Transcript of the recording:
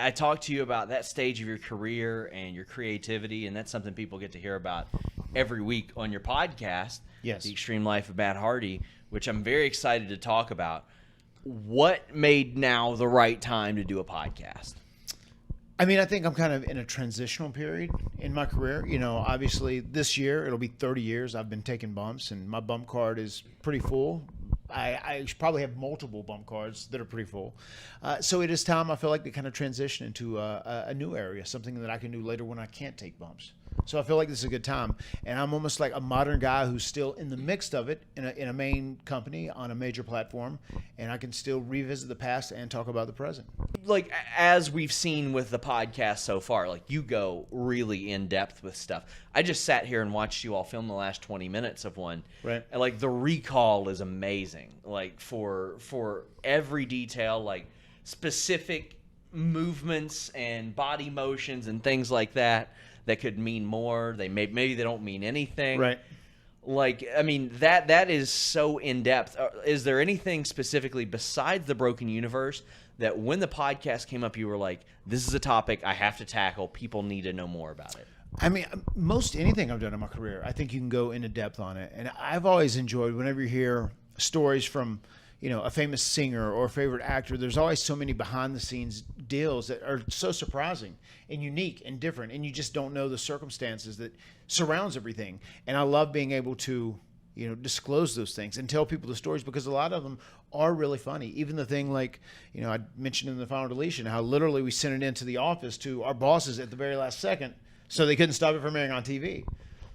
I talked to you about that stage of your career and your creativity, and that's something people get to hear about every week on your podcast, Yes. The Extreme Life of Matt Hardy, which I'm very excited to talk about. What made now the right time to do a podcast? I mean, I think I'm kind of in a transitional period in my career. You know, obviously this year it'll be 30 years I've been taking bumps, and my bump card is pretty full. I probably have multiple bump cards that are pretty full. So it is time, I feel like, to kind of transition into a new area, something that I can do later when I can't take bumps. So I feel like this is a good time. And I'm almost like a modern guy who's still in the mix of it in a main company on a major platform. And I can still revisit the past and talk about the present. Like, as we've seen with the podcast so far, like, you go really in depth with stuff. I just sat here and watched you all film the last 20 minutes of one. Right. And, like, the recall is amazing. Like, for every detail, like, specific movements and body motions and things like that could mean more. Maybe they don't mean anything. Right. Like, I mean, that is so in depth. Is there anything specifically besides the broken universe that when the podcast came up, you were like, this is a topic I have to tackle. People need to know more about it? I mean, most anything I've done in my career, I think you can go into depth on it. And I've always enjoyed whenever you hear stories from, you know, a famous singer or a favorite actor, there's always so many behind the scenes deals that are so surprising and unique and different. And you just don't know the circumstances that surrounds everything. And I love being able to, you know, disclose those things and tell people the stories, because a lot of them are really funny. Even the thing like, you know, I mentioned in the final deletion, how literally we sent it into the office to our bosses at the very last second so they couldn't stop it from airing on TV.